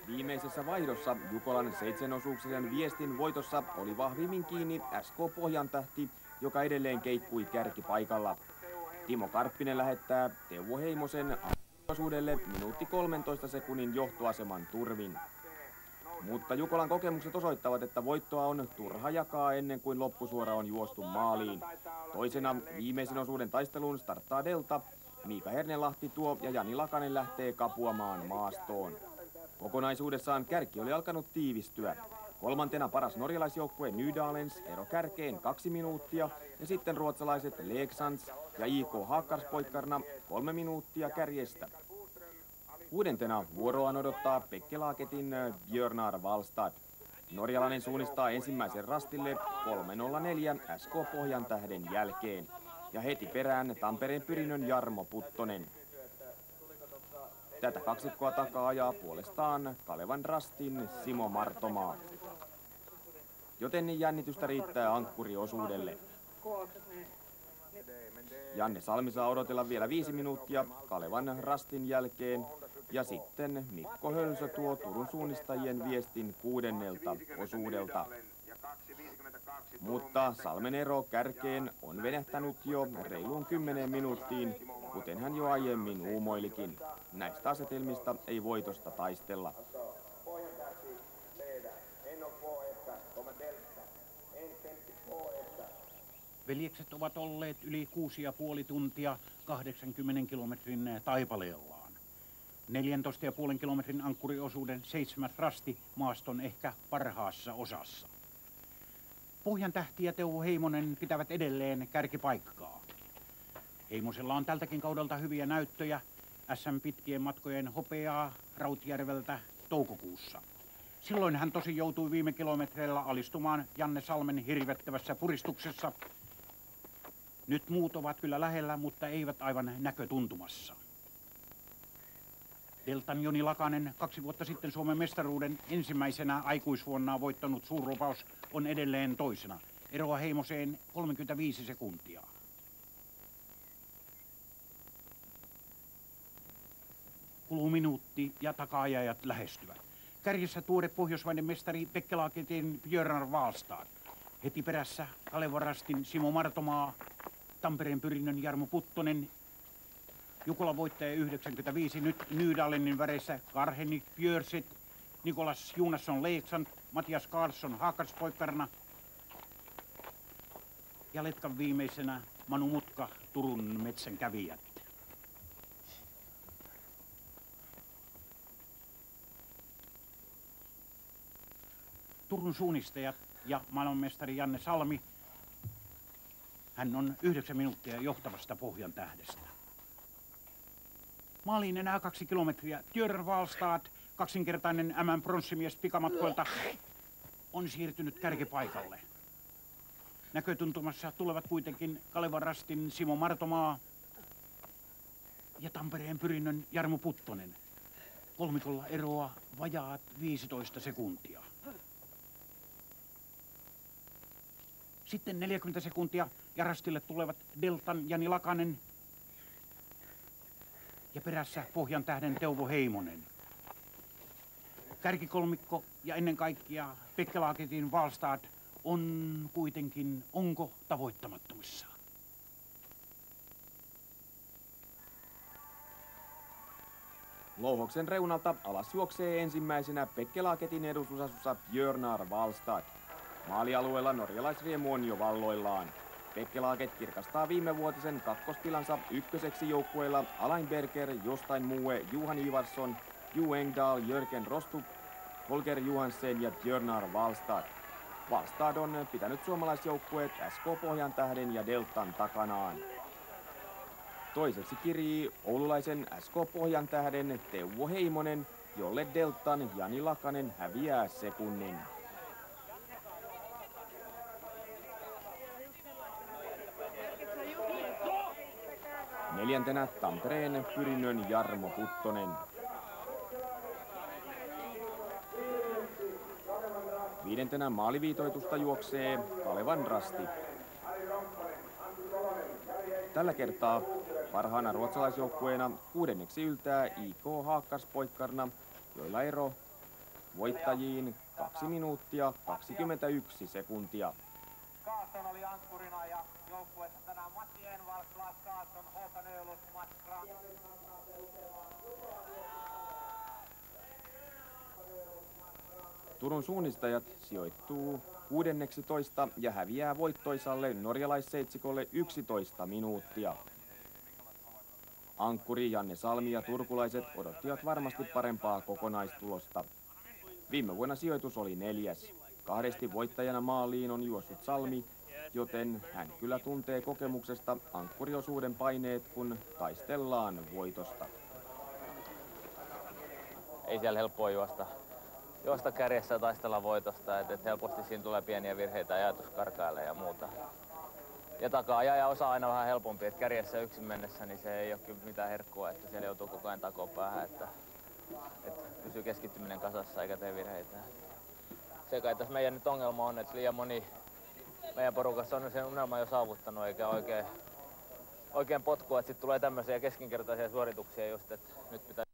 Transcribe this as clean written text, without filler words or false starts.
Viimeisessä vaihdossa Jukolan 7-osuuksisen viestin voitossa oli vahvimmin kiinni SK Pohjantähti, joka edelleen keikkui kärkipaikalla. Timo Karppinen lähettää Teuvo Heimosen osuudelle minuutti 13 sekunnin johtoaseman turvin. Mutta Jukolan kokemukset osoittavat, että voittoa on turha jakaa ennen kuin loppusuora on juostu maaliin. Toisena viimeisen osuuden taisteluun starttaa Delta. Miika Hernelahti tuo ja Jani Lakanen lähtee kapuamaan maastoon. Kokonaisuudessaan kärki oli alkanut tiivistyä. Kolmantena paras norjalaisjoukkue Nydalens ero kärkeen 2 minuuttia ja sitten ruotsalaiset Leksands ja IK Haakkarspoikkarna 3 minuuttia kärjestä. Kuudentena vuoroaan odottaa Pekkelaaketin Björnar Wallstad. Norjalainen suunnistaa ensimmäisen rastille 3.04 SK Pohjantähden jälkeen. Ja heti perään Tampereen Pyrinnön Jarmo Puttonen. Tätä kaksikkoa takaa ajaa puolestaan Kalevan Rastin Simo Martomaa. Joten jännitystä riittää ankkuriosuudelle. Janne Salmi saa odotella vielä 5 minuuttia Kalevan Rastin jälkeen. Ja sitten Mikko Hölsö tuo Turun suunnistajien viestin 6. osuudelta. Mutta Salmen ero kärkeen on venähtänyt jo reiluun 10 minuuttiin, kuten hän jo aiemmin uumoilikin. Näistä asetelmista ei voitosta taistella. Veljekset ovat olleet yli 6,5 tuntia 80 kilometrin taipaleellaan. 14,5 kilometrin ankkuriosuuden 7. rasti maaston ehkä parhaassa osassa. Pohjantähti ja Teuvo Heimonen pitävät edelleen kärkipaikkaa. Heimosella on tältäkin kaudelta hyviä näyttöjä SM pitkien matkojen hopeaa Rautjärveltä toukokuussa. Silloin hän tosi joutui viime kilometreillä alistumaan Janne Salmen hirvettävässä puristuksessa. Nyt muut ovat kyllä lähellä, mutta eivät aivan näkötuntumassa. Deltan Joni Lakanen, 2 vuotta sitten Suomen mestaruuden ensimmäisenä aikuisvuonnaan voittanut suurlupaus, on edelleen toisena. Eroa Heimoseen 35 sekuntia. Kuluu minuutti ja taka-ajajat lähestyvät. Kärjessä tuore pohjoismainen mestari Pekkelaaketin Björnar Wallstad. Heti perässä Kalevan Rastin Simo Martomaa, Tampereen Pyrinnön Jarmo Puttonen. Jukola voittaja 95, nyt Nydalenin väreissä Karhenik Björset, Nikolas Jonasson Leksand, Matias Karlsson Haakkarspoikkarna ja letkan viimeisenä Manu Mutka Turun metsän kävijät. Turun suunnistajat ja maailmanmestari Janne Salmi. Hän on 9 minuuttia johtavasta Pohjantähdestä. Maaliin enää 2 kilometriä. Björn Wallstad, kaksinkertainen MM-pronssimies pikamatkoilta, on siirtynyt kärkipaikalle. Näkötuntumassa tulevat kuitenkin Kalevan Rastin Simo Martomaa ja Tampereen Pyrinnön Jarmo Puttonen. Kolmikolla eroa vajaat 15 sekuntia. Sitten 40 sekuntia ja rastille tulevat Deltan Jani Lakanen ja perässä Pohjantähden Teuvo Heimonen. Kärkikolmikko ja ennen kaikkea Pekkelaaketin Wallstad on kuitenkin tavoittamattomissa. Louhoksen reunalta alas juoksee ensimmäisenä Pekkelaaketin edustusasussa Björnar Wallstad. Maalialueella norjalaisriemu on jo valloillaan. Pekkelaaket kirkastaa viimevuotisen kakkostilansa ykköseksi joukkueilla Alain Berger, Jostain Mue, Johan Ivarsson, Ju Engdahl, Jörgen Rostrup, Holger Johansen ja Björnar Wallstad. Wallstad on pitänyt suomalaisjoukkueet SK Pohjantähden ja Deltan takanaan. Toiseksi kirii oululaisen SK Pohjantähden Teuvo Heimonen, jolle Deltan Jani Lakanen häviää sekunnin. Neljäntenä Tampereen Pyrinnön Jarmo Puttonen. Viidentenä maaliviitoitusta juoksee Kalevan Rasti. Tällä kertaa parhaana ruotsalaisjoukkueena 6. yltää IK Haakkarspoikkarna, joilla ero voittajiin 2 minuuttia 21 sekuntia. Kaaston oli ankkurina ja joukkueessa tänään Matti Envall, Klas Kaaston, Håkan Öhlund, Mats Grant. Turun suunnistajat sijoittuu 16 ja häviää voittoisalle norjalaisseitsikolle 11 minuuttia. Ankkuri Janne Salmi ja turkulaiset odottivat varmasti parempaa kokonaistulosta. Viime vuonna sijoitus oli 4. Kahdesti voittajana maaliin on juossut Salmi, joten hän kyllä tuntee kokemuksesta ankkuriosuuden paineet, kun taistellaan voitosta. Ei siellä helppoa juosta kärjessä ja taistella voitosta, et helposti siinä tulee pieniä virheitä, ajatus karkailee ja muuta. Ja takaa-ajaja osa aina vähän helpompi, että kärjessä yksin mennessä niin se ei ole kyllä mitään herkkua, että siellä joutuu koko ajan takopäähän, että pysyy keskittyminen kasassa eikä tee virheitä. Se kai tässä meidän nyt ongelma on, että liian moni meidän porukassa on sen unelman jo saavuttanut eikä oikein potkua, että sitten tulee tämmöisiä keskinkertaisia suorituksia just, että nyt pitää